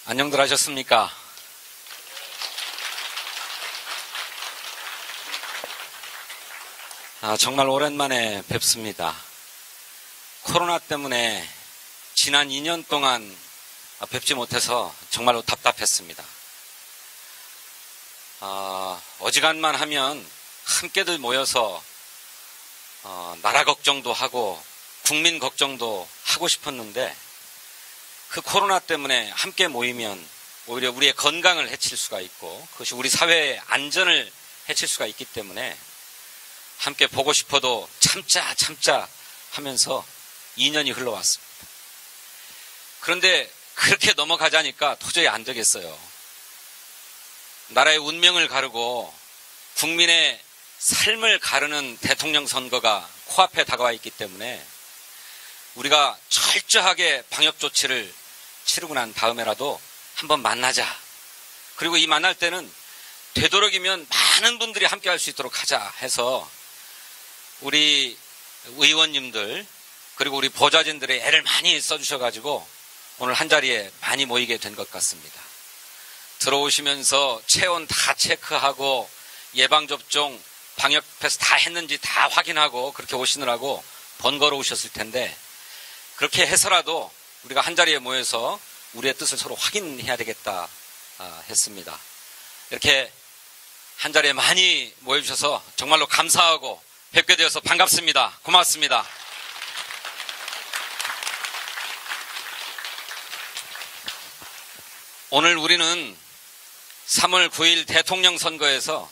안녕들 하셨습니까? 정말 오랜만에 뵙습니다. 코로나 때문에 지난 2년 동안 뵙지 못해서 정말로 답답했습니다. 어지간만 하면 함께들 모여서 나라 걱정도 하고 국민 걱정도 하고 싶었는데 그 코로나 때문에 함께 모이면 오히려 우리의 건강을 해칠 수가 있고 그것이 우리 사회의 안전을 해칠 수가 있기 때문에 함께 보고 싶어도 참자 하면서 2년이 흘러왔습니다. 그런데 그렇게 넘어가자니까 도저히 안 되겠어요. 나라의 운명을 가르고 국민의 삶을 가르는 대통령 선거가 코앞에 다가와 있기 때문에 우리가 철저하게 방역 조치를 치르고 난 다음에라도 한번 만나자. 그리고 이 만날 때는 되도록이면 많은 분들이 함께 할 수 있도록 하자 해서 우리 의원님들 그리고 우리 보좌진들의 애를 많이 써주셔가지고 오늘 한자리에 많이 모이게 된 것 같습니다. 들어오시면서 체온 다 체크하고 예방접종 방역 패스 다 했는지 다 확인하고 그렇게 오시느라고 번거로우셨을 텐데 그렇게 해서라도 우리가 한자리에 모여서 우리의 뜻을 서로 확인해야 되겠다 했습니다. 이렇게 한자리에 많이 모여주셔서 정말로 감사하고 뵙게 되어서 반갑습니다. 고맙습니다. 오늘 우리는 3월 9일 대통령 선거에서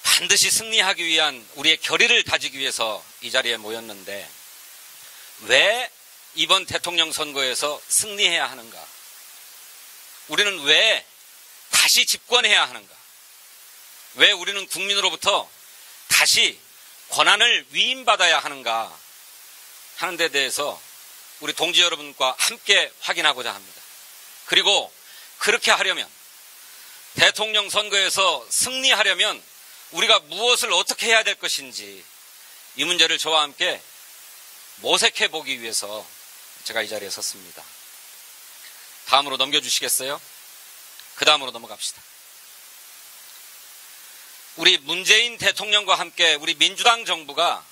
반드시 승리하기 위한 우리의 결의를 다지기 위해서 이 자리에 모였는데 왜 이번 대통령 선거에서 승리해야 하는가? 우리는 왜 다시 집권해야 하는가? 왜 우리는 국민으로부터 다시 권한을 위임받아야 하는가 하는 데 대해서 우리 동지 여러분과 함께 확인하고자 합니다. 그리고 그렇게 하려면 대통령 선거에서 승리하려면 우리가 무엇을 어떻게 해야 될 것인지 이 문제를 저와 함께 모색해 보기 위해서 제가 이 자리에 섰습니다. 다음으로 넘겨주시겠어요? 그 다음으로 넘어갑시다. 우리 문재인 대통령과 함께 우리 민주당 정부가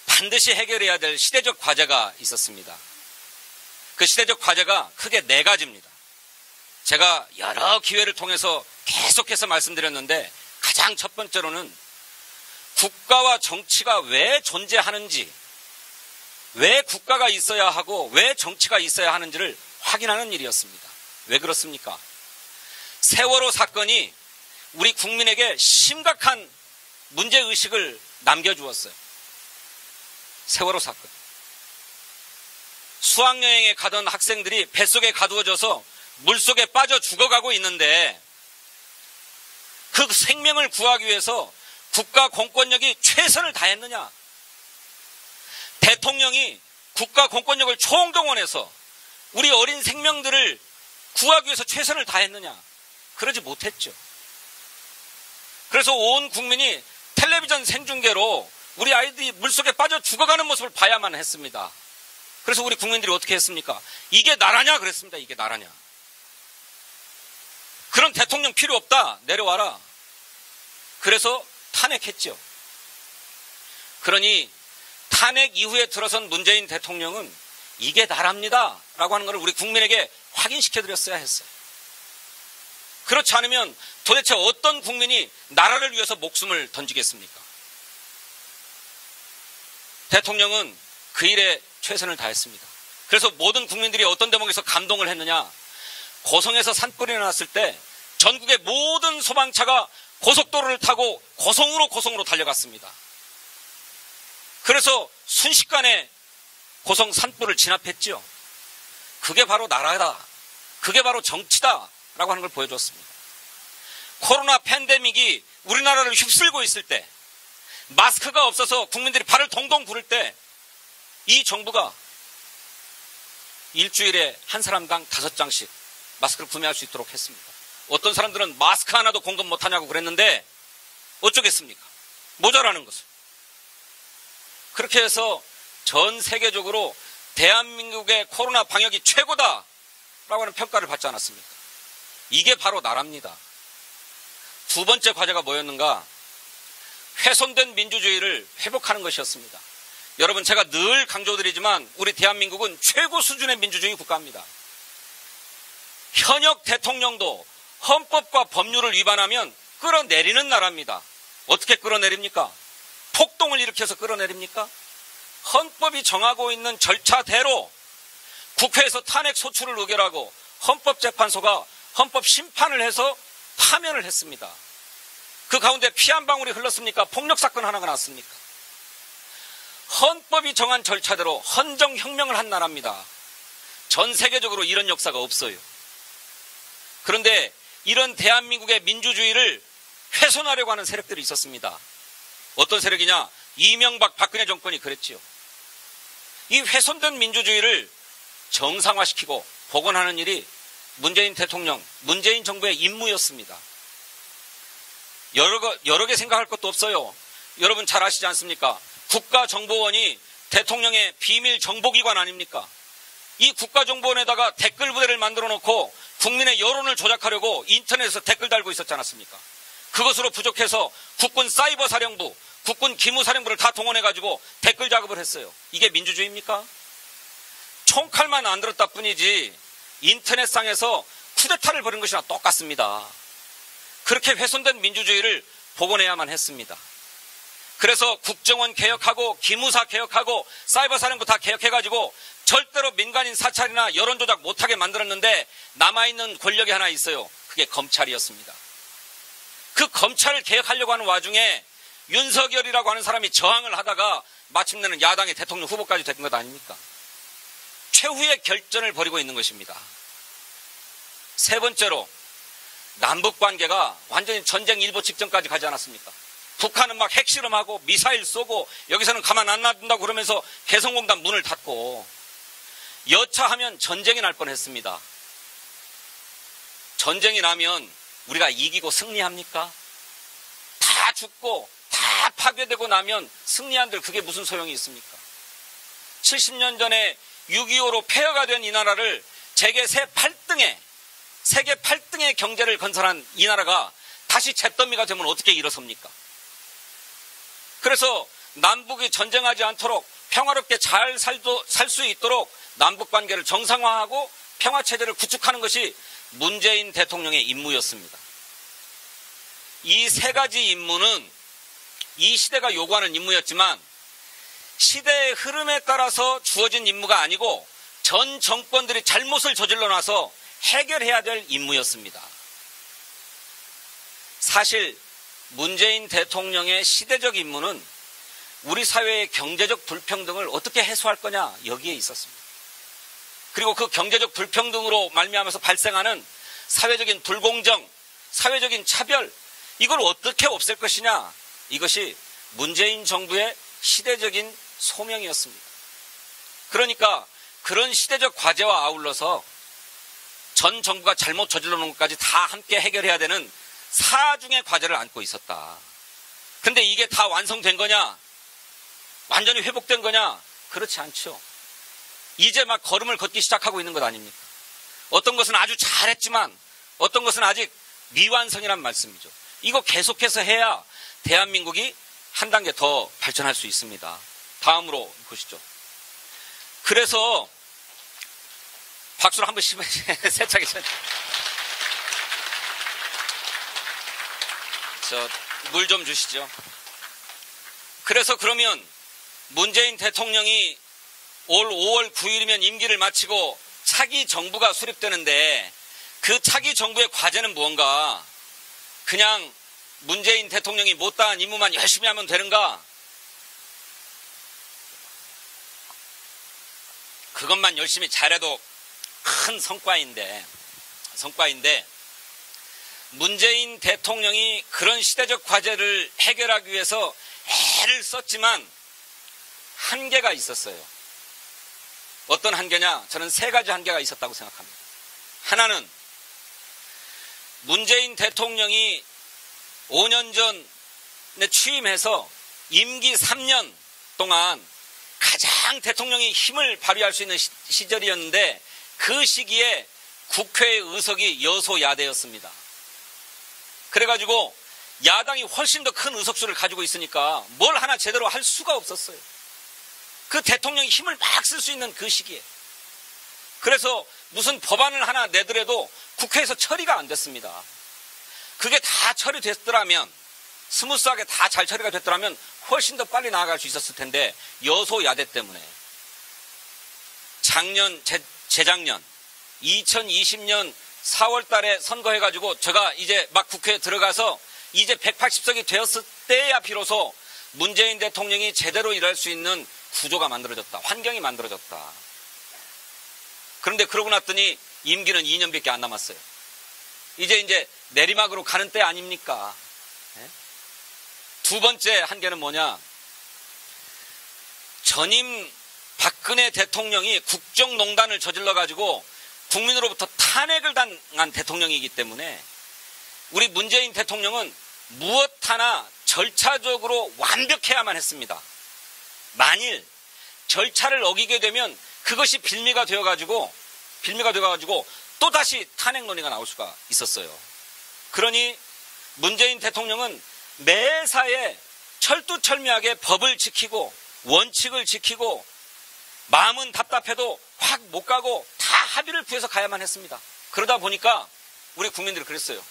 반드시 해결해야 될 시대적 과제가 있었습니다. 그 시대적 과제가 크게 4가지입니다. 제가 여러 기회를 통해서 계속해서 말씀드렸는데 가장 첫 번째로는 국가와 정치가 왜 존재하는지, 왜 국가가 있어야 하고 왜 정치가 있어야 하는지를 확인하는 일이었습니다. 왜 그렇습니까? 세월호 사건이 우리 국민에게 심각한 문제의식을 남겨주었어요. 세월호 사건. 수학여행에 가던 학생들이 뱃속에 가두어져서 물속에 빠져 죽어가고 있는데 그 생명을 구하기 위해서 국가 공권력이 최선을 다했느냐? 대통령이 국가 공권력을 총동원해서 우리 어린 생명들을 구하기 위해서 최선을 다했느냐? 그러지 못했죠. 그래서 온 국민이 텔레비전 생중계로 우리 아이들이 물속에 빠져 죽어가는 모습을 봐야만 했습니다. 그래서 우리 국민들이 어떻게 했습니까? 이게 나라냐? 그랬습니다. 이게 나라냐? 그런 대통령 필요 없다. 내려와라. 그래서 탄핵했죠. 그러니 탄핵 이후에 들어선 문재인 대통령은 이게 나라입니다. 라고 하는 것을 우리 국민에게 확인시켜드렸어야 했어요. 그렇지 않으면 도대체 어떤 국민이 나라를 위해서 목숨을 던지겠습니까? 대통령은 그 일에 최선을 다했습니다. 그래서 모든 국민들이 어떤 대목에서 감동을 했느냐? 고성에서 산불이 났을 때 전국의 모든 소방차가 고속도로를 타고 고성으로 달려갔습니다. 그래서 순식간에 고성 산불을 진압했죠. 그게 바로 나라다. 그게 바로 정치다. 라고 하는 걸 보여줬습니다. 코로나 팬데믹이 우리나라를 휩쓸고 있을 때 마스크가 없어서 국민들이 발을 동동 구를 때 이 정부가 일주일에 한 사람당 5장씩 마스크를 구매할 수 있도록 했습니다. 어떤 사람들은 마스크 하나도 공급 못하냐고 그랬는데 어쩌겠습니까? 모자라는 것을. 그렇게 해서 전 세계적으로 대한민국의 코로나 방역이 최고다라고 하는 평가를 받지 않았습니까? 이게 바로 나라입니다. 두 번째 과제가 뭐였는가? 훼손된 민주주의를 회복하는 것이었습니다. 여러분, 제가 늘 강조드리지만 우리 대한민국은 최고 수준의 민주주의 국가입니다. 현역 대통령도 헌법과 법률을 위반하면 끌어내리는 나라입니다. 어떻게 끌어내립니까? 폭동을 일으켜서 끌어내립니까? 헌법이 정하고 있는 절차대로 국회에서 탄핵 소추를 의결하고 헌법재판소가 헌법 심판을 해서 파면을 했습니다. 그 가운데 피 한 방울이 흘렀습니까? 폭력사건 하나가 났습니까? 헌법이 정한 절차대로 헌정혁명을 한 나라입니다. 전 세계적으로 이런 역사가 없어요. 그런데 이런 대한민국의 민주주의를 훼손하려고 하는 세력들이 있었습니다. 어떤 세력이냐? 이명박 박근혜 정권이 그랬지요. 이 훼손된 민주주의를 정상화시키고 복원하는 일이 문재인 대통령, 문재인 정부의 임무였습니다. 여러 개 생각할 것도 없어요. 여러분 잘 아시지 않습니까? 국가정보원이 대통령의 비밀 정보기관 아닙니까? 이 국가정보원에다가 댓글 부대를 만들어 놓고 국민의 여론을 조작하려고 인터넷에서 댓글 달고 있었지 않았습니까? 그것으로 부족해서 국군 사이버사령부, 국군 기무사령부를 다 동원해가지고 댓글 작업을 했어요. 이게 민주주의입니까? 총칼만 안 들었다 뿐이지 인터넷상에서 쿠데타를 벌인 것이나 똑같습니다. 그렇게 훼손된 민주주의를 복원해야만 했습니다. 그래서 국정원 개혁하고 기무사 개혁하고 사이버사령부 다 개혁해가지고 절대로 민간인 사찰이나 여론조작 못하게 만들었는데 남아있는 권력이 하나 있어요. 그게 검찰이었습니다. 그 검찰을 개혁하려고 하는 와중에 윤석열이라고 하는 사람이 저항을 하다가 마침내는 야당의 대통령 후보까지 된 것 아닙니까? 최후의 결전을 벌이고 있는 것입니다. 세 번째로 남북관계가 완전히 전쟁 일보 직전까지 가지 않았습니까? 북한은 막 핵실험하고 미사일 쏘고 여기서는 가만 안 놔둔다고 그러면서 개성공단 문을 닫고 여차하면 전쟁이 날 뻔했습니다. 전쟁이 나면 우리가 이기고 승리합니까? 다 죽고 다 파괴되고 나면 승리한들 그게 무슨 소용이 있습니까? 70년 전에 6.25로 폐허가 된 이 나라를 세계 8등의 경제를 건설한 이 나라가 다시 잿더미가 되면 어떻게 일어섭니까? 그래서 남북이 전쟁하지 않도록 평화롭게 잘 살 수 있도록 남북관계를 정상화하고 평화체제를 구축하는 것이 문재인 대통령의 임무였습니다. 이 세 가지 임무는 이 시대가 요구하는 임무였지만 시대의 흐름에 따라서 주어진 임무가 아니고 전 정권들이 잘못을 저질러 놔서 해결해야 될 임무였습니다. 사실 문재인 대통령의 시대적 임무는 우리 사회의 경제적 불평등을 어떻게 해소할 거냐 여기에 있었습니다. 그리고 그 경제적 불평등으로 말미암아서 발생하는 사회적인 불공정, 사회적인 차별 이걸 어떻게 없앨 것이냐 이것이 문재인 정부의 시대적인 소명이었습니다. 그러니까 그런 시대적 과제와 아울러서 전 정부가 잘못 저질러 놓은 것까지 다 함께 해결해야 되는 사중의 과제를 안고 있었다. 근데 이게 다 완성된 거냐? 완전히 회복된 거냐? 그렇지 않죠. 이제 막 걸음을 걷기 시작하고 있는 것 아닙니까? 어떤 것은 아주 잘했지만 어떤 것은 아직 미완성이란 말씀이죠. 이거 계속해서 해야 대한민국이 한 단계 더 발전할 수 있습니다. 다음으로 보시죠. 그래서 박수를 한번 세차게 쳐. 물 좀 주시죠. 그래서 그러면 문재인 대통령이 올 5월 9일이면 임기를 마치고 차기 정부가 수립되는데 그 차기 정부의 과제는 무언가? 그냥 문재인 대통령이 못다한 임무만 열심히 하면 되는가? 그것만 열심히 잘해도 큰 성과인데 문재인 대통령이 그런 시대적 과제를 해결하기 위해서 애를 썼지만 한계가 있었어요. 어떤 한계냐? 저는 세 가지 한계가 있었다고 생각합니다. 하나는 문재인 대통령이 5년 전에 취임해서 임기 3년 동안 가장 대통령이 힘을 발휘할 수 있는 시절이었는데 그 시기에 국회의 의석이 여소야대였습니다. 그래가지고 야당이 훨씬 더 큰 의석수를 가지고 있으니까 뭘 하나 제대로 할 수가 없었어요. 그 대통령이 힘을 막 쓸 수 있는 그 시기에. 그래서 무슨 법안을 하나 내더라도 국회에서 처리가 안 됐습니다. 그게 다 처리됐더라면, 스무스하게 다 잘 처리가 됐더라면 훨씬 더 빨리 나아갈 수 있었을 텐데 여소야대 때문에. 재작년 2020년 4월 달에 선거해가지고 제가 이제 막 국회에 들어가서 이제 180석이 되었을 때야 비로소 문재인 대통령이 제대로 일할 수 있는 구조가 만들어졌다. 환경이 만들어졌다. 그런데 그러고 났더니 임기는 2년밖에 안 남았어요. 이제 내리막으로 가는 때 아닙니까? 두 번째 한계는 뭐냐? 전임 박근혜 대통령이 국정농단을 저질러가지고 국민으로부터 탄핵을 당한 대통령이기 때문에 우리 문재인 대통령은 무엇 하나 절차적으로 완벽해야만 했습니다. 만일 절차를 어기게 되면 그것이 빌미가 되어가지고 또다시 탄핵 논의가 나올 수가 있었어요. 그러니 문재인 대통령은 매사에 철두철미하게 법을 지키고 원칙을 지키고 마음은 답답해도 확 못 가고 다 합의를 구해서 가야만 했습니다. 그러다 보니까 우리 국민들이 그랬어요.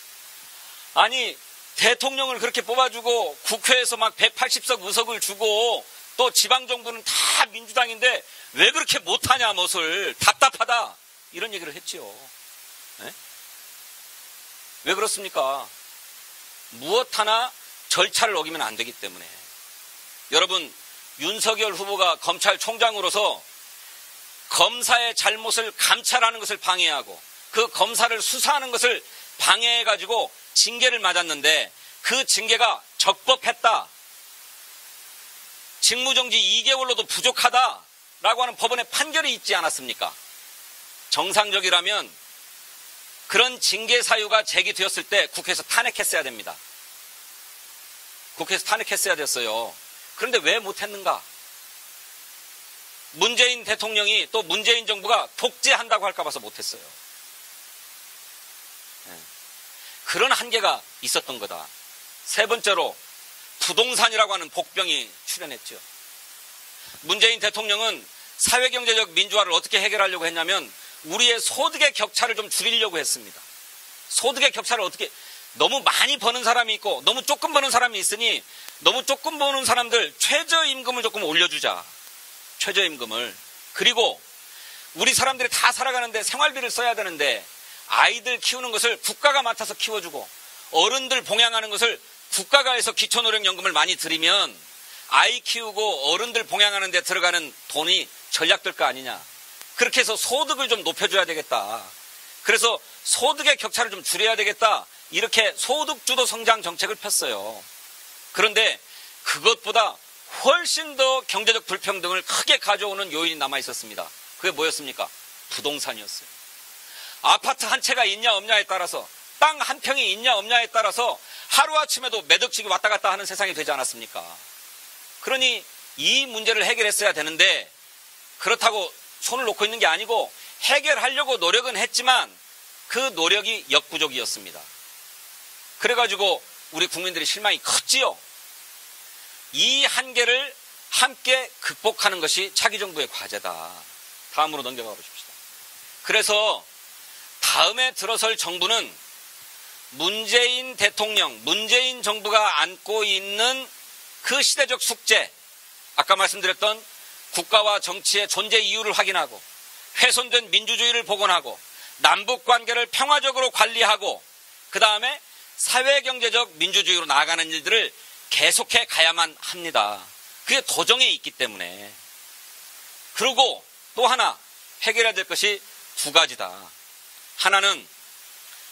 아니 대통령을 그렇게 뽑아주고 국회에서 막 180석 의석을 주고 또 지방정부는 다 민주당인데 왜 그렇게 못하냐 뭣을 답답하다 이런 얘기를 했지요. 네? 왜 그렇습니까? 무엇 하나 절차를 어기면 안 되기 때문에. 여러분 윤석열 후보가 검찰총장으로서 검사의 잘못을 감찰하는 것을 방해하고 그 검사를 수사하는 것을 방해해가지고 징계를 맞았는데 그 징계가 적법했다. 직무정지 2개월로도 부족하다라고 하는 법원의 판결이 있지 않았습니까? 정상적이라면 그런 징계 사유가 제기되었을 때 국회에서 탄핵했어야 됩니다. 국회에서 탄핵했어야 됐어요. 그런데 왜 못했는가? 문재인 대통령이 또 문재인 정부가 독재한다고 할까 봐서 못했어요. 그런 한계가 있었던 거다. 세 번째로 부동산이라고 하는 복병이 출현했죠. 문재인 대통령은 사회경제적 민주화를 어떻게 해결하려고 했냐면 우리의 소득의 격차를 좀 줄이려고 했습니다. 소득의 격차를 어떻게, 너무 많이 버는 사람이 있고 너무 조금 버는 사람이 있으니 너무 조금 버는 사람들 최저임금을 조금 올려주자. 최저임금을. 그리고 우리 사람들이 다 살아가는데 생활비를 써야 되는데 아이들 키우는 것을 국가가 맡아서 키워주고 어른들 봉양하는 것을 국가가 해서 기초노령연금을 많이 드리면 아이 키우고 어른들 봉양하는 데 들어가는 돈이 절약될 거 아니냐. 그렇게 해서 소득을 좀 높여줘야 되겠다. 그래서 소득의 격차를 좀 줄여야 되겠다. 이렇게 소득주도 성장 정책을 폈어요. 그런데 그것보다 훨씬 더 경제적 불평등을 크게 가져오는 요인이 남아 있었습니다. 그게 뭐였습니까? 부동산이었어요. 아파트 한 채가 있냐 없냐에 따라서, 땅 한 평이 있냐 없냐에 따라서 하루아침에도 매덕직이 왔다 갔다 하는 세상이 되지 않았습니까? 그러니 이 문제를 해결했어야 되는데 그렇다고 손을 놓고 있는 게 아니고 해결하려고 노력은 했지만 그 노력이 역부족이었습니다. 그래가지고 우리 국민들의 실망이 컸지요. 이 한계를 함께 극복하는 것이 차기 정부의 과제다. 다음으로 넘겨가 보십시다. 그래서 다음에 들어설 정부는 문재인 대통령, 문재인 정부가 안고 있는 그 시대적 숙제, 아까 말씀드렸던 국가와 정치의 존재 이유를 확인하고 훼손된 민주주의를 복원하고 남북관계를 평화적으로 관리하고 그 다음에 사회경제적 민주주의로 나아가는 일들을 계속해 가야만 합니다. 그게 도정에 있기 때문에. 그리고 또 하나 해결해야 될 것이 두 가지다. 하나는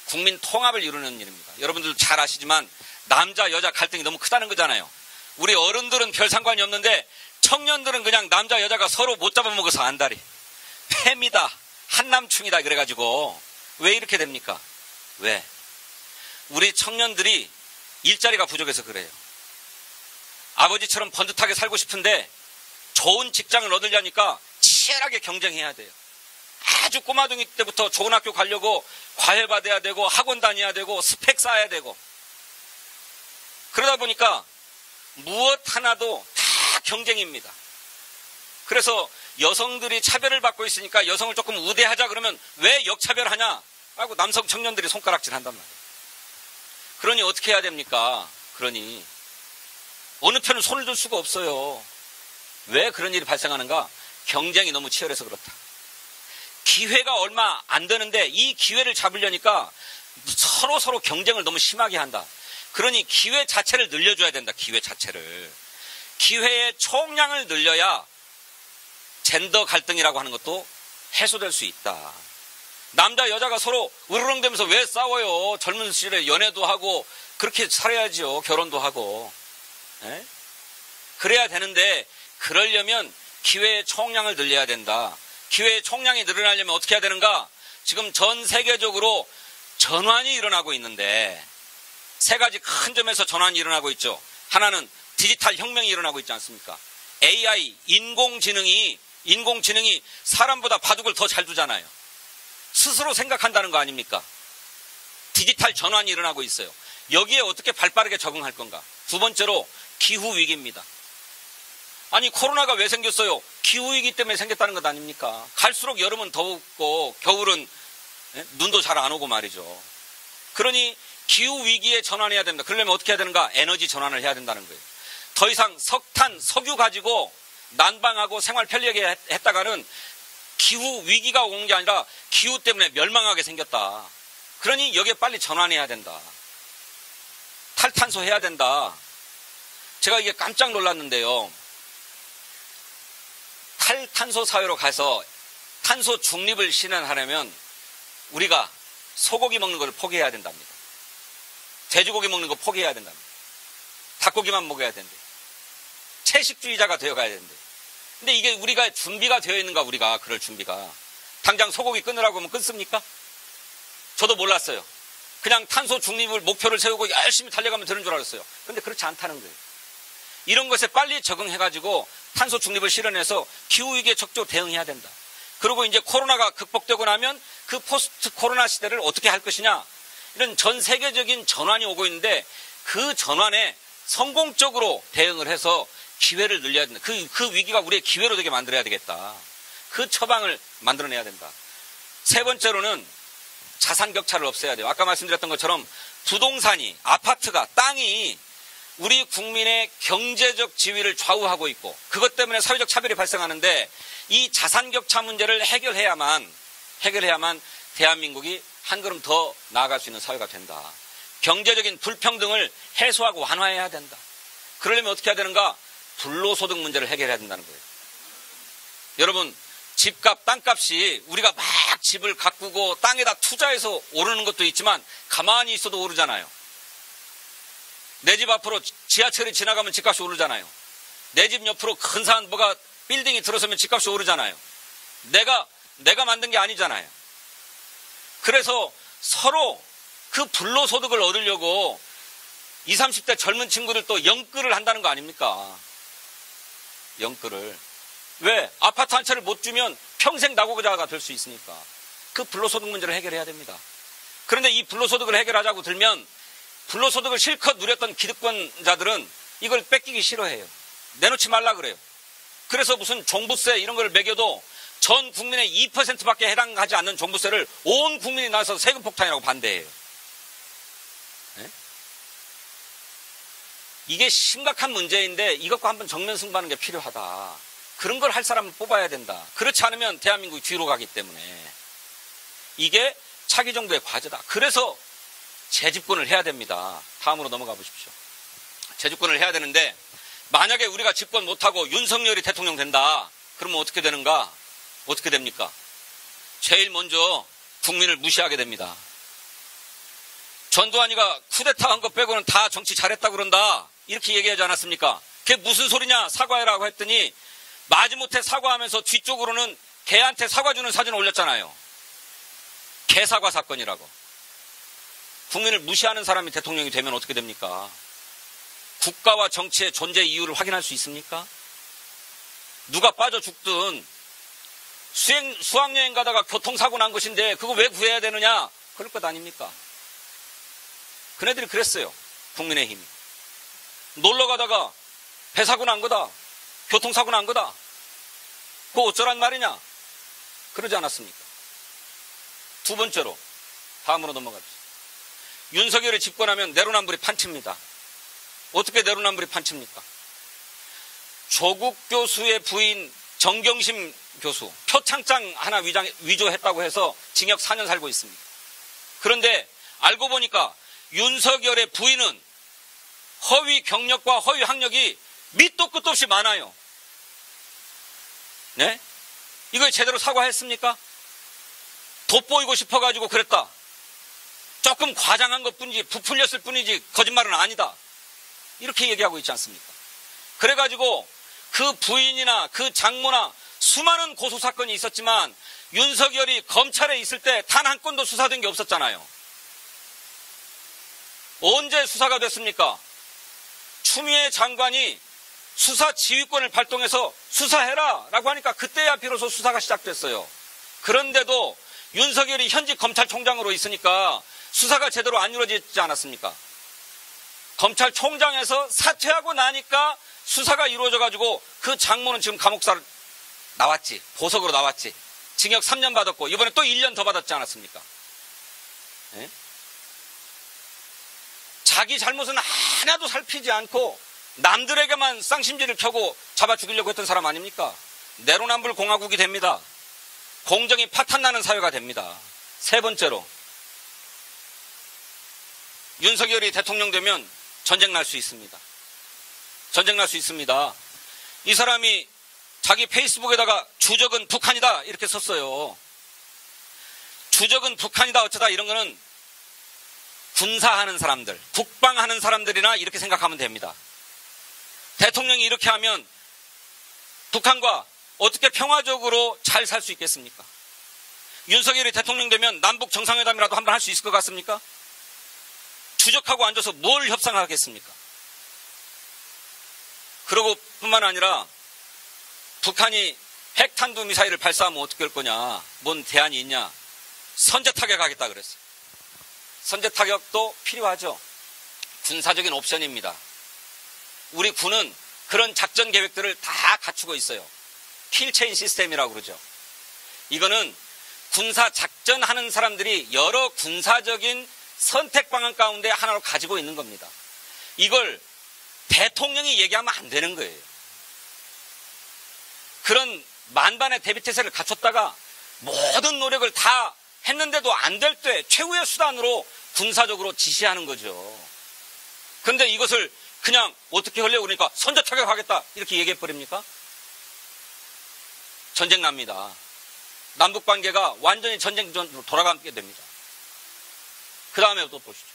국민 통합을 이루는 일입니다. 여러분들도 잘 아시지만 남자 여자 갈등이 너무 크다는 거잖아요. 우리 어른들은 별 상관이 없는데 청년들은 그냥 남자 여자가 서로 못 잡아먹어서 안달이 폐미다 한남충이다 그래가지고 왜 이렇게 됩니까? 왜? 우리 청년들이 일자리가 부족해서 그래요. 아버지처럼 번듯하게 살고 싶은데 좋은 직장을 얻으려니까 치열하게 경쟁해야 돼요. 아주 꼬마둥이 때부터 좋은 학교 가려고 과외 받아야 되고 학원 다녀야 되고 스펙 쌓아야 되고, 그러다 보니까 무엇 하나도 다 경쟁입니다. 그래서 여성들이 차별을 받고 있으니까 여성을 조금 우대하자 그러면 왜 역차별하냐 하고 남성 청년들이 손가락질 한단 말이에요. 그러니 어떻게 해야 됩니까? 그러니 어느 편은 손을 들 수가 없어요. 왜 그런 일이 발생하는가? 경쟁이 너무 치열해서 그렇다. 기회가 얼마 안 되는데 이 기회를 잡으려니까 서로 경쟁을 너무 심하게 한다. 그러니 기회 자체를 늘려줘야 된다. 기회 자체를. 기회의 총량을 늘려야 젠더 갈등이라고 하는 것도 해소될 수 있다. 남자 여자가 서로 으르렁대면서 왜 싸워요? 젊은 시절에 연애도 하고 그렇게 살아야죠. 결혼도 하고. 에? 그래야 되는데 그러려면 기회의 총량을 늘려야 된다. 기회의 총량이 늘어나려면 어떻게 해야 되는가? 지금 전 세계적으로 전환이 일어나고 있는데 세 가지 큰 점에서 전환이 일어나고 있죠. 하나는 디지털 혁명이 일어나고 있지 않습니까? AI, 인공지능이 사람보다 바둑을 더 잘 두잖아요. 스스로 생각한다는 거 아닙니까? 디지털 전환이 일어나고 있어요. 여기에 어떻게 발빠르게 적응할 건가? 두 번째로 기후위기입니다. 아니 코로나가 왜 생겼어요? 기후위기 때문에 생겼다는 것 아닙니까? 갈수록 여름은 더웠고 겨울은 눈도 잘 안 오고 말이죠. 그러니 기후위기에 전환해야 된다. 그러려면 어떻게 해야 되는가? 에너지 전환을 해야 된다는 거예요. 더 이상 석탄, 석유 가지고 난방하고 생활 편리하게 했다가는 기후위기가 온 게 아니라 기후 때문에 멸망하게 생겼다. 그러니 여기에 빨리 전환해야 된다. 탈탄소 해야 된다. 제가 이게 깜짝 놀랐는데요. 탈탄소 사회로 가서 탄소 중립을 실현하려면 우리가 소고기 먹는 걸 포기해야 된답니다. 돼지고기 먹는 거 포기해야 된답니다. 닭고기만 먹어야 된대. 채식주의자가 되어가야 된대. 근데 이게 우리가 준비가 되어 있는가, 우리가 그럴 준비가. 당장 소고기 끊으라고 하면 끊습니까? 저도 몰랐어요. 그냥 탄소 중립을 목표를 세우고 열심히 달려가면 되는 줄 알았어요. 근데 그렇지 않다는 거예요. 이런 것에 빨리 적응해가지고 탄소 중립을 실현해서 기후위기에 적극적으로 대응해야 된다. 그리고 이제 코로나가 극복되고 나면 그 포스트 코로나 시대를 어떻게 할 것이냐. 이런 전 세계적인 전환이 오고 있는데 그 전환에 성공적으로 대응을 해서 기회를 늘려야 된다. 그 위기가 우리의 기회로 되게 만들어야 되겠다. 그 처방을 만들어내야 된다. 세 번째로는 자산 격차를 없애야 돼요. 아까 말씀드렸던 것처럼 부동산이, 아파트가, 땅이 우리 국민의 경제적 지위를 좌우하고 있고 그것 때문에 사회적 차별이 발생하는데 이 자산 격차 문제를 해결해야만 대한민국이 한 걸음 더 나아갈 수 있는 사회가 된다. 경제적인 불평등을 해소하고 완화해야 된다. 그러려면 어떻게 해야 되는가? 불로소득 문제를 해결해야 된다는 거예요. 여러분, 집값, 땅값이 우리가 막 집을 가꾸고 땅에다 투자해서 오르는 것도 있지만 가만히 있어도 오르잖아요. 내 집 앞으로 지하철이 지나가면 집값이 오르잖아요. 내 집 옆으로 근사한 뭐가 빌딩이 들어서면 집값이 오르잖아요. 내가 만든 게 아니잖아요. 그래서 서로 그 불로소득을 얻으려고 20, 30대 젊은 친구들도 영끌을 한다는 거 아닙니까? 영끌을. 왜? 아파트 한 채를 못 주면 평생 낙오자가 될 수 있으니까. 그 불로소득 문제를 해결해야 됩니다. 그런데 이 불로소득을 해결하자고 들면 불로소득을 실컷 누렸던 기득권자들은 이걸 뺏기기 싫어해요. 내놓지 말라 그래요. 그래서 무슨 종부세 이런 걸 매겨도 전 국민의 2%밖에 해당하지 않는 종부세를 온 국민이 나서서 세금 폭탄이라고 반대해요. 네? 이게 심각한 문제인데 이것과 한번 정면 승부하는 게 필요하다. 그런 걸 할 사람을 뽑아야 된다. 그렇지 않으면 대한민국이 뒤로 가기 때문에 이게 차기 정부의 과제다. 그래서 재집권을 해야 됩니다. 다음으로 넘어가 보십시오. 재집권을 해야 되는데 만약에 우리가 집권 못하고 윤석열이 대통령 된다. 그러면 어떻게 되는가? 어떻게 됩니까? 제일 먼저 국민을 무시하게 됩니다. 전두환이가 쿠데타 한 거 빼고는 다 정치 잘했다 그런다. 이렇게 얘기하지 않았습니까? 그게 무슨 소리냐? 사과해라고 했더니 마지못해 사과하면서 뒤쪽으로는 개한테 사과 주는 사진을 올렸잖아요. 개사과 사건이라고. 국민을 무시하는 사람이 대통령이 되면 어떻게 됩니까? 국가와 정치의 존재 이유를 확인할 수 있습니까? 누가 빠져 죽든 수학여행 가다가 교통사고 난 것인데 그거 왜 구해야 되느냐? 그럴 것 아닙니까? 그네들이 그랬어요. 국민의힘이. 놀러 가다가 배사고 난 거다. 교통사고 난 거다. 그거 어쩌란 말이냐? 그러지 않았습니까? 두 번째로, 다음으로 넘어가죠. 윤석열이 집권하면 내로남불이 판칩니다. 어떻게 내로남불이 판칩니까? 조국 교수의 부인 정경심 교수, 표창장 하나 위조했다고 해서 징역 4년 살고 있습니다. 그런데 알고 보니까 윤석열의 부인은 허위 경력과 허위 학력이 밑도 끝도 없이 많아요. 네? 이걸 제대로 사과했습니까? 돋보이고 싶어가지고 그랬다. 조금 과장한 것 뿐이지, 부풀렸을 뿐이지, 거짓말은 아니다. 이렇게 얘기하고 있지 않습니까? 그래가지고 그 부인이나 그 장모나 수많은 고소사건이 있었지만 윤석열이 검찰에 있을 때 단 한 건도 수사된 게 없었잖아요. 언제 수사가 됐습니까? 추미애 장관이 수사 지휘권을 발동해서 수사해라 라고 하니까 그때야 비로소 수사가 시작됐어요. 그런데도 윤석열이 현직 검찰총장으로 있으니까 수사가 제대로 안 이루어지지 않았습니까? 검찰총장에서 사퇴하고 나니까 수사가 이루어져가지고 그 장모는 지금 감옥살 나왔지. 보석으로 나왔지. 징역 3년 받았고 이번에 또 1년 더 받았지 않았습니까? 네? 자기 잘못은 하나도 살피지 않고 남들에게만 쌍심지를 켜고 잡아 죽이려고 했던 사람 아닙니까? 내로남불 공화국이 됩니다. 공정이 파탄나는 사회가 됩니다. 세 번째로, 윤석열이 대통령 되면 전쟁 날 수 있습니다. 전쟁 날 수 있습니다. 이 사람이 자기 페이스북에다가 주적은 북한이다 이렇게 썼어요. 주적은 북한이다 어쩌다 이런 거는 군사하는 사람들, 국방하는 사람들이나 이렇게 생각하면 됩니다. 대통령이 이렇게 하면 북한과 어떻게 평화적으로 잘 살 수 있겠습니까? 윤석열이 대통령 되면 남북 정상회담이라도 한번 할 수 있을 것 같습니까? 주적하고 앉아서 뭘 협상하겠습니까? 그러고 뿐만 아니라 북한이 핵탄두 미사일을 발사하면 어떻게 할 거냐, 뭔 대안이 있냐, 선제타격 하겠다 그랬어요. 선제타격도 필요하죠. 군사적인 옵션입니다. 우리 군은 그런 작전 계획들을 다 갖추고 있어요. 킬체인 시스템이라고 그러죠. 이거는 군사 작전하는 사람들이 여러 군사적인 선택 방안 가운데 하나로 가지고 있는 겁니다. 이걸 대통령이 얘기하면 안 되는 거예요. 그런 만반의 대비태세를 갖췄다가 모든 노력을 다 했는데도 안 될 때 최후의 수단으로 군사적으로 지시하는 거죠. 그런데 이것을 그냥 어떻게 하려고 그러니까 선제타격하겠다 이렇게 얘기해버립니까? 전쟁 납니다. 남북관계가 완전히 전쟁전으로 돌아가게 됩니다. 그 다음에 또 보시죠.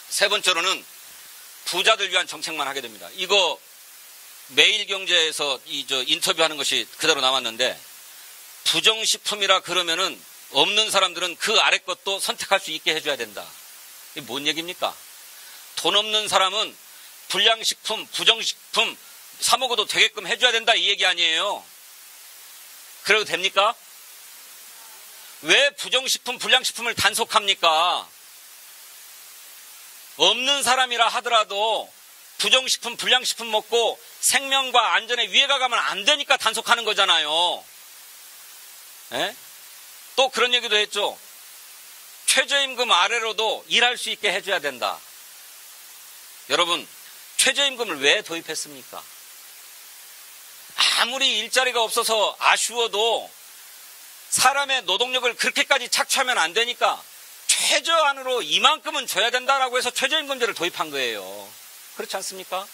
세 번째로는 부자들 위한 정책만 하게 됩니다. 이거 매일경제에서 인터뷰하는 것이 그대로 나왔는데, 부정식품이라 그러면은 없는 사람들은 그 아래 것도 선택할 수 있게 해줘야 된다. 이게 뭔 얘기입니까? 돈 없는 사람은 불량식품, 부정식품 사 먹어도 되게끔 해줘야 된다 이 얘기 아니에요. 그래도 됩니까? 왜 부정식품, 불량식품을 단속합니까? 없는 사람이라 하더라도 부정식품, 불량식품 먹고 생명과 안전에 위해가 가면 안 되니까 단속하는 거잖아요. 네? 또 그런 얘기도 했죠. 최저임금 아래로도 일할 수 있게 해줘야 된다. 여러분, 최저임금을 왜 도입했습니까? 아무리 일자리가 없어서 아쉬워도 사람의 노동력을 그렇게까지 착취하면 안 되니까 최저한으로 이만큼은 줘야 된다라고 해서 최저임금제를 도입한 거예요. 그렇지 않습니까?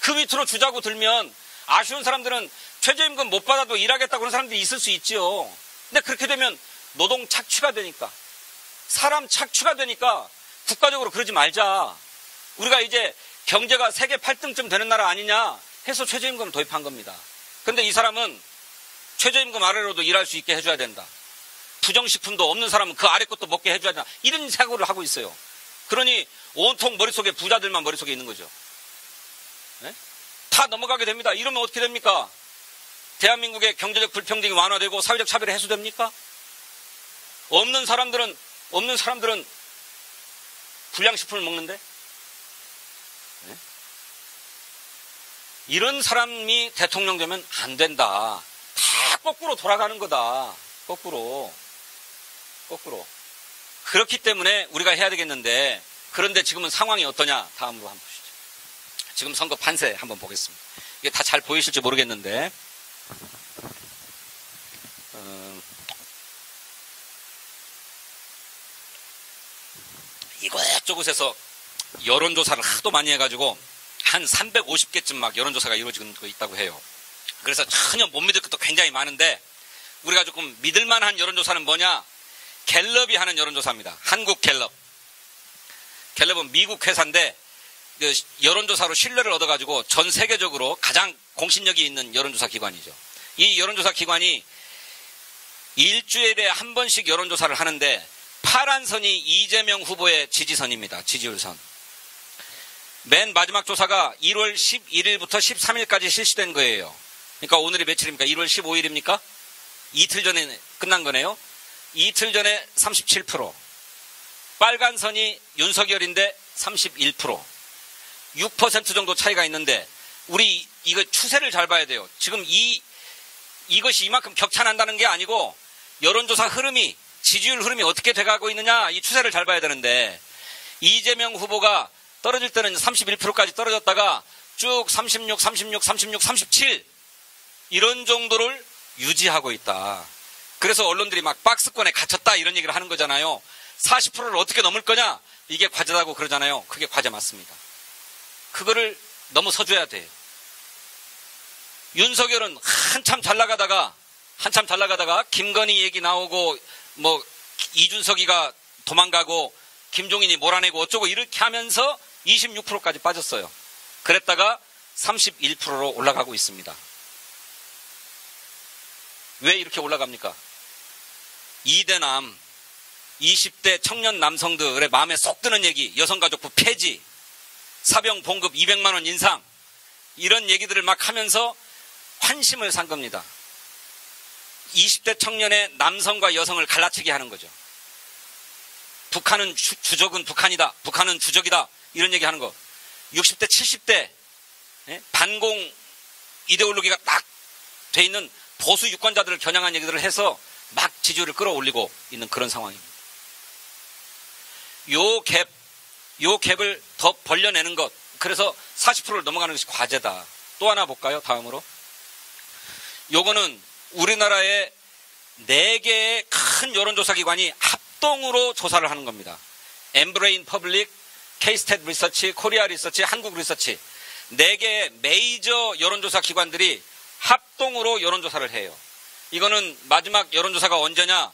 그 밑으로 주자고 들면 아쉬운 사람들은 최저임금 못 받아도 일하겠다고 그런 사람들이 있을 수 있지요. 근데 그렇게 되면 노동 착취가 되니까, 사람 착취가 되니까 국가적으로 그러지 말자. 우리가 이제 경제가 세계 8등쯤 되는 나라 아니냐 해서 최저임금을 도입한 겁니다. 그런데 이 사람은 최저임금 아래로도 일할 수 있게 해줘야 된다. 부정식품도 없는 사람은 그 아래 것도 먹게 해줘야 된다. 이런 생각을 하고 있어요. 그러니 온통 머릿속에 부자들만 머릿속에 있는 거죠. 네? 다 넘어가게 됩니다. 이러면 어떻게 됩니까? 대한민국의 경제적 불평등이 완화되고 사회적 차별이 해소됩니까? 없는 사람들은 불량식품을 먹는데? 네? 이런 사람이 대통령 되면 안 된다. 다 거꾸로 돌아가는 거다. 거꾸로. 그렇기 때문에 우리가 해야 되겠는데, 그런데 지금은 상황이 어떠냐? 다음으로 한번 보시죠. 지금 선거 판세 한번 보겠습니다. 이게 다 잘 보이실지 모르겠는데, 이곳저곳에서 여론조사를 하도 많이 해가지고 한 350개쯤 막 여론조사가 이루어지고 있다고 해요. 그래서 전혀 못 믿을 것도 굉장히 많은데, 우리가 조금 믿을만한 여론조사는 뭐냐? 갤럽이 하는 여론조사입니다. 한국 갤럽. 갤럽은 미국 회사인데 그 여론조사로 신뢰를 얻어가지고 전 세계적으로 가장 공신력이 있는 여론조사 기관이죠. 이 여론조사 기관이 일주일에 한 번씩 여론조사를 하는데, 파란 선이 이재명 후보의 지지선입니다. 지지율선. 맨 마지막 조사가 1월 11일부터 13일까지 실시된 거예요. 그러니까 오늘이 며칠입니까? 1월 15일입니까? 이틀 전에 끝난 거네요. 이틀 전에 37%. 빨간 선이 윤석열인데 31%. 6% 정도 차이가 있는데, 우리 이거 추세를 잘 봐야 돼요. 지금 이것이 이만큼 격차난다는 게 아니고, 여론조사 흐름이, 지지율 흐름이 어떻게 돼가고 있느냐, 이 추세를 잘 봐야 되는데, 이재명 후보가 떨어질 때는 31%까지 떨어졌다가 쭉 36, 37 이런 정도를 유지하고 있다. 그래서 언론들이 막 박스권에 갇혔다 이런 얘기를 하는 거잖아요. 40%를 어떻게 넘을 거냐, 이게 과제다고 그러잖아요. 그게 과제 맞습니다. 그거를 너무 서줘야 돼요. 윤석열은 한참 잘 나가다가 김건희 얘기 나오고 뭐 이준석이가 도망가고 김종인이 몰아내고 어쩌고 이렇게 하면서 26%까지 빠졌어요. 그랬다가 31%로 올라가고 있습니다. 왜 이렇게 올라갑니까? 이대남, 20대 청년 남성들의 마음에 쏙 드는 얘기, 여성가족부 폐지, 사병 봉급 200만 원 인상, 이런 얘기들을 막 하면서 환심을 산 겁니다. 20대 청년의 남성과 여성을 갈라치게 하는 거죠. 북한은 주적은 북한이다, 북한은 주적이다, 이런 얘기 하는 거. 60대 70대 반공 이데올로기가 딱 돼 있는 보수 유권자들을 겨냥한 얘기들을 해서 막 지지율을 끌어올리고 있는 그런 상황입니다. 요 갭을 더 벌려내는 것, 그래서 40%를 넘어가는 것이 과제다. 또 하나 볼까요? 다음으로. 요거는 우리나라의 4개의 큰 여론조사 기관이 합동으로 조사를 하는 겁니다. 엠브레인 퍼블릭, K-스탯 리서치, 코리아 리서치, 한국 리서치, 4개의 메이저 여론조사 기관들이 합동으로 여론조사를 해요. 이거는 마지막 여론조사가 언제냐?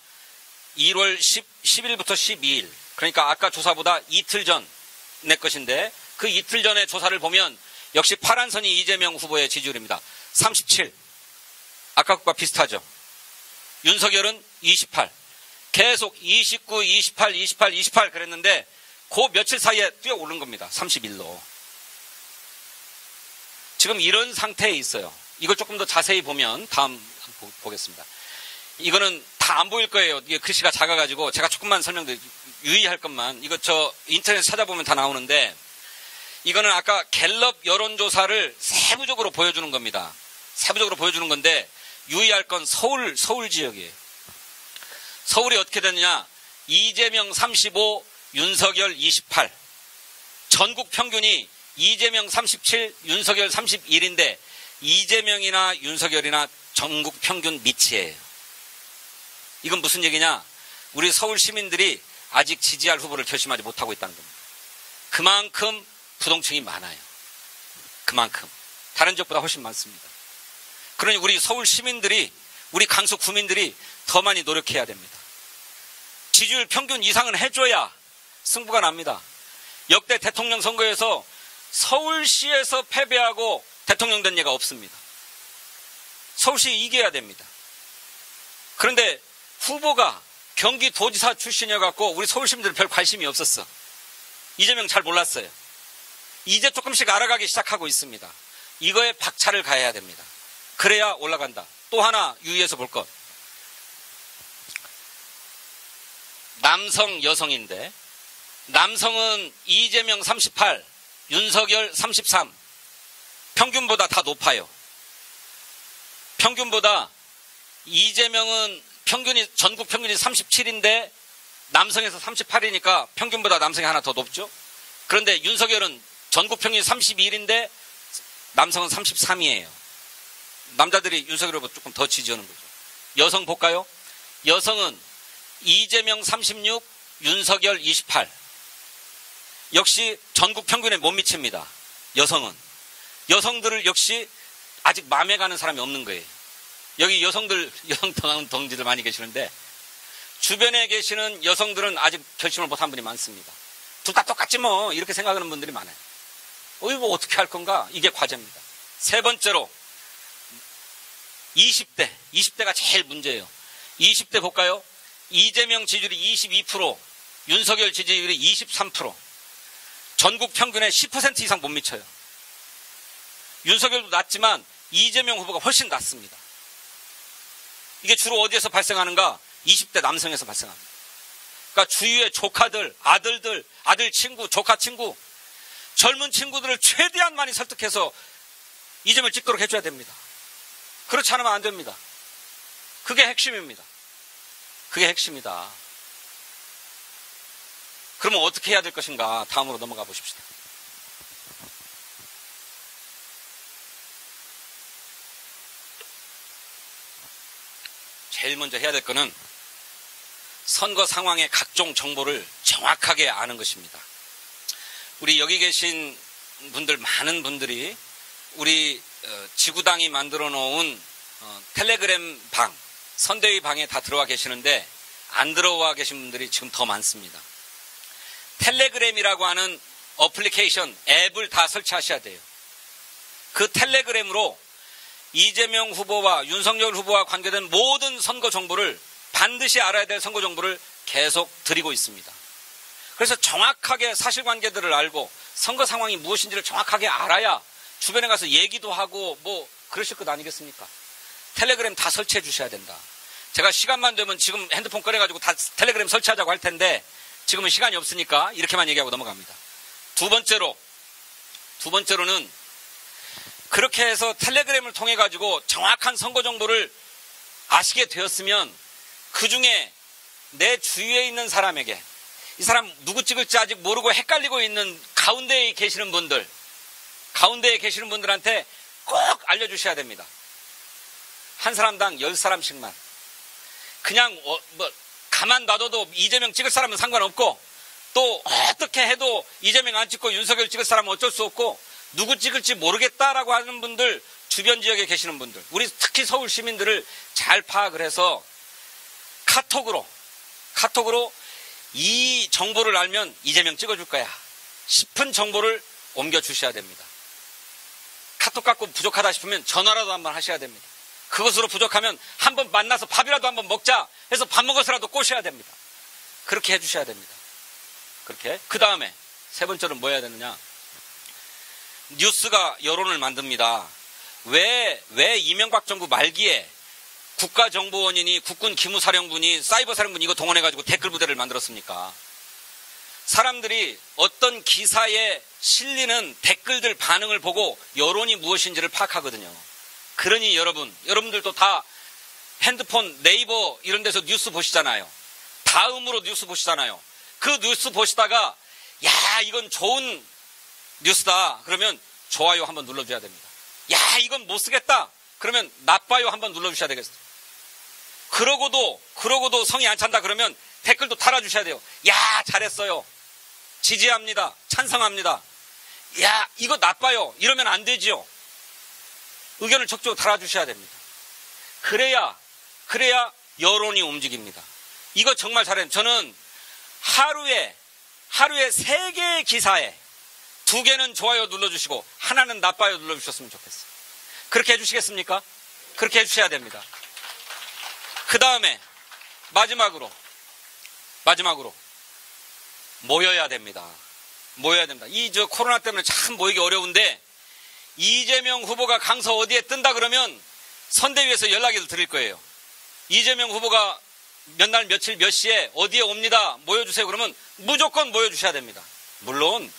1월 10일부터 12일. 그러니까 아까 조사보다 이틀 전내 것인데, 그 이틀 전에 조사를 보면 역시 파란 선이 이재명 후보의 지지율입니다. 37. 아까 것과 비슷하죠. 윤석열은 28. 계속 29, 28 그랬는데 그 며칠 사이에 뛰어오른 겁니다. 31로. 지금 이런 상태에 있어요. 이걸 조금 더 자세히 보면 다음 보겠습니다. 이거는 다 안 보일 거예요. 이게 글씨가 작아가지고 제가 조금만 설명드릴게요. 유의할 것만. 이거 저 인터넷 찾아보면 다 나오는데, 이거는 아까 갤럽 여론조사를 세부적으로 보여주는 겁니다. 세부적으로 보여주는 건데, 유의할 건 서울 지역이에요. 서울이 어떻게 됐느냐? 이재명 35, 윤석열 28. 전국 평균이 이재명 37, 윤석열 31인데 이재명이나 윤석열이나 전국 평균 밑이에요. 이건 무슨 얘기냐? 우리 서울 시민들이 아직 지지할 후보를 결심하지 못하고 있다는 겁니다. 그만큼 부동층이 많아요. 그만큼. 다른 지역보다 훨씬 많습니다. 그러니 우리 서울 시민들이, 우리 강서 구민들이 더 많이 노력해야 됩니다. 지지율 평균 이상은 해줘야 승부가 납니다. 역대 대통령 선거에서 서울시에서 패배하고 대통령 된 예가 없습니다. 서울시 이겨야 됩니다. 그런데 후보가 경기도지사 출신이어갖고 우리 서울 시민들은 별 관심이 없었어. 이재명 잘 몰랐어요. 이제 조금씩 알아가기 시작하고 있습니다. 이거에 박차를 가해야 됩니다. 그래야 올라간다. 또 하나 유의해서 볼 것. 남성, 여성인데 남성은 이재명 38, 윤석열 33, 평균보다 다 높아요. 평균보다 이재명은 전국 평균이 37인데 남성에서 38이니까 평균보다 남성이 하나 더 높죠. 그런데 윤석열은 전국 평균이 31인데 남성은 33이에요. 남자들이 윤석열보다 조금 더 지지하는 거죠. 여성 볼까요? 여성은 이재명 36, 윤석열 28. 역시 전국 평균에 못 미칩니다. 여성들을 역시 아직 마음에 가는 사람이 없는 거예요. 여기 여성 동지들 많이 계시는데 주변에 계시는 여성들은 아직 결심을 못한 분이 많습니다. 둘 다 똑같지 뭐 이렇게 생각하는 분들이 많아요. 이거 어떻게 할 건가? 이게 과제입니다. 세 번째로 20대가 제일 문제예요. 20대 볼까요? 이재명 지지율이 22%, 윤석열 지지율이 23%. 전국 평균에 10% 이상 못 미쳐요. 윤석열도 낮지만 이재명 후보가 훨씬 낮습니다. 이게 주로 어디에서 발생하는가? 20대 남성에서 발생합니다. 그러니까 주위의 조카들, 아들 친구, 조카 친구, 젊은 친구들을 최대한 많이 설득해서 이재명을 찍도록 해줘야 됩니다. 그렇지 않으면 안 됩니다. 그게 핵심입니다. 그게 핵심이다. 그러면 어떻게 해야 될 것인가? 다음으로 넘어가 보십시다. 제일 먼저 해야 될 것은 선거 상황의 각종 정보를 정확하게 아는 것입니다. 우리 여기 계신 분들, 많은 분들이 우리 지구당이 만들어 놓은 텔레그램 방, 선대위 방에 다 들어와 계시는데 안 들어와 계신 분들이 지금 더 많습니다. 텔레그램이라고 하는 어플리케이션, 앱을 다 설치하셔야 돼요. 그 텔레그램으로 이재명 후보와 윤석열 후보와 관계된 모든 선거 정보를, 반드시 알아야 될 선거 정보를 계속 드리고 있습니다. 그래서 정확하게 사실관계들을 알고 선거 상황이 무엇인지를 정확하게 알아야 주변에 가서 얘기도 하고 뭐 그러실 것 아니겠습니까? 텔레그램 다 설치해 주셔야 된다. 제가 시간만 되면 지금 핸드폰 꺼내가지고 다 텔레그램 설치하자고 할 텐데 지금은 시간이 없으니까 이렇게만 얘기하고 넘어갑니다. 두 번째로는 그렇게 해서 텔레그램을 통해 가지고 정확한 선거 정보를 아시게 되었으면 그 중에 내 주위에 있는 사람에게, 이 사람 누구 찍을지 아직 모르고 헷갈리고 있는 가운데에 계시는 분들한테 꼭 알려주셔야 됩니다. 한 사람당 10사람씩만. 그냥 가만 놔둬도 이재명 찍을 사람은 상관없고, 또 어떻게 해도 이재명 안 찍고 윤석열 찍을 사람은 어쩔 수 없고, 누구 찍을지 모르겠다라고 하는 분들, 주변 지역에 계시는 분들, 우리 특히 서울 시민들을 잘 파악을 해서 카톡으로 이 정보를 알면 이재명 찍어줄 거야 싶은 정보를 옮겨주셔야 됩니다. 카톡 갖고 부족하다 싶으면 전화라도 한번 하셔야 됩니다. 그것으로 부족하면 한번 만나서 밥이라도 한번 먹자 해서 밥 먹어서라도 꼬셔야 됩니다. 그렇게 해주셔야 됩니다. 그렇게. 그 다음에 세 번째로는 뭐 해야 되느냐? 뉴스가 여론을 만듭니다. 왜 이명박 정부 말기에 국가정보원이니 국군 기무사령부니 사이버사령부니 이거 동원해가지고 댓글 부대를 만들었습니까? 사람들이 어떤 기사에 실리는 댓글들 반응을 보고 여론이 무엇인지를 파악하거든요. 그러니 여러분들도 다 핸드폰, 네이버 이런 데서 뉴스 보시잖아요. 다음으로 뉴스 보시잖아요. 그 뉴스 보시다가 야 이건 좋은 뉴스다 그러면 좋아요 한번 눌러줘야 됩니다. 야 이건 못 쓰겠다 그러면 나빠요 한번 눌러주셔야 되겠어요. 그러고도 성이 안 찬다 그러면 댓글도 달아주셔야 돼요. 야 잘했어요, 지지합니다, 찬성합니다. 야 이거 나빠요 이러면 안 되지요. 의견을 적극적으로 달아주셔야 됩니다. 그래야 여론이 움직입니다. 이거 정말 잘해요. 저는 하루에 3개의 기사에 2개는 좋아요 눌러주시고 하나는 나빠요 눌러주셨으면 좋겠어요. 그렇게 해주시겠습니까? 그렇게 해주셔야 됩니다. 그 다음에 마지막으로 모여야 됩니다. 이 코로나 때문에 참 모이기 어려운데 이재명 후보가 강서 어디에 뜬다 그러면 선대위에서 연락을 드릴 거예요. 이재명 후보가 몇 날 며칠 몇 시에 어디에 옵니다. 모여주세요. 그러면 무조건 모여주셔야 됩니다. 물론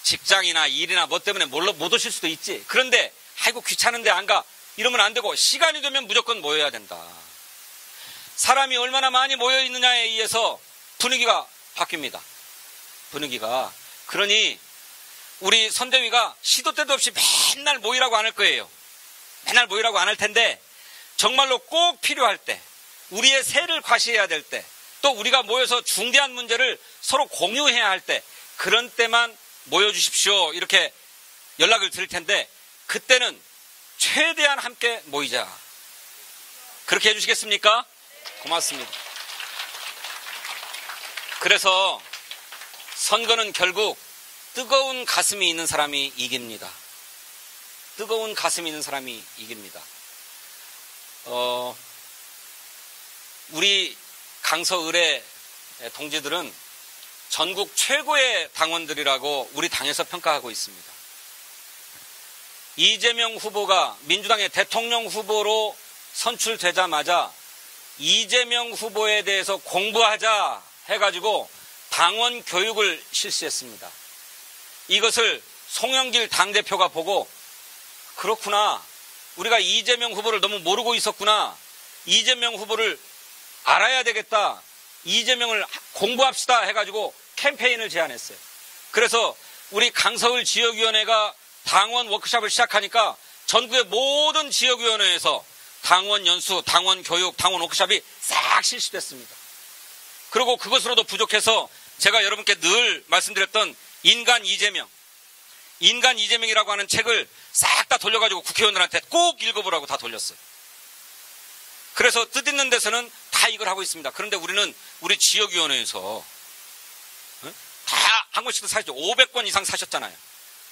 직장이나 일이나 뭐 때문에 못 오실 수도 있지. 그런데 아이고 귀찮은데 안 가. 이러면 안 되고 시간이 되면 무조건 모여야 된다. 사람이 얼마나 많이 모여 있느냐에 의해서 분위기가 바뀝니다. 분위기가. 그러니 우리 선대위가 시도 때도 없이 맨날 모이라고 안 할 거예요. 맨날 모이라고 안 할 텐데 정말로 꼭 필요할 때, 우리의 세를 과시해야 될 때, 또 우리가 모여서 중대한 문제를 서로 공유해야 할 때, 그런 때만 모여주십시오. 이렇게 연락을 드릴 텐데 그때는 최대한 함께 모이자. 그렇게 해주시겠습니까? 고맙습니다. 그래서 선거는 결국 뜨거운 가슴이 있는 사람이 이깁니다. 뜨거운 가슴이 있는 사람이 이깁니다. 우리 강서을의 동지들은 전국 최고의 당원들이라고 우리 당에서 평가하고 있습니다. 이재명 후보가 민주당의 대통령 후보로 선출되자마자 이재명 후보에 대해서 공부하자 해가지고 당원 교육을 실시했습니다. 이것을 송영길 당대표가 보고 그렇구나. 우리가 이재명 후보를 너무 모르고 있었구나. 이재명 후보를 알아야 되겠다. 이재명을 공부합시다 해가지고 캠페인을 제안했어요. 그래서 우리 강서을 지역위원회가 당원 워크숍을 시작하니까 전국의 모든 지역위원회에서 당원 연수, 당원 교육, 당원 워크숍이 싹 실시됐습니다. 그리고 그것으로도 부족해서 제가 여러분께 늘 말씀드렸던 인간 이재명이라고 하는 책을 싹 다 돌려가지고 국회의원들한테 꼭 읽어보라고 다 돌렸어요. 그래서 뜻있는 데서는 다 이걸 하고 있습니다. 그런데 우리는 우리 지역위원회에서 다 한 권씩도 사셨죠. 500권 이상 사셨잖아요.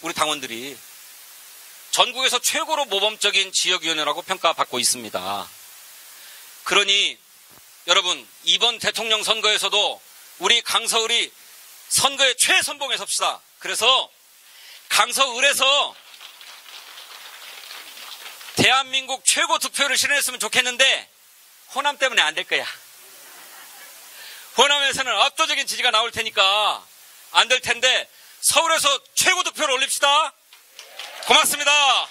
우리 당원들이. 전국에서 최고로 모범적인 지역위원회라고 평가받고 있습니다. 그러니 여러분 이번 대통령 선거에서도 우리 강서을이 선거에 최선봉에 섭시다. 그래서 강서을에서 대한민국 최고 득표를 실현했으면 좋겠는데 호남 때문에 안 될 거야. 호남에서는 압도적인 지지가 나올 테니까 안 될 텐데 서울에서 최고 득표를 올립시다. 고맙습니다.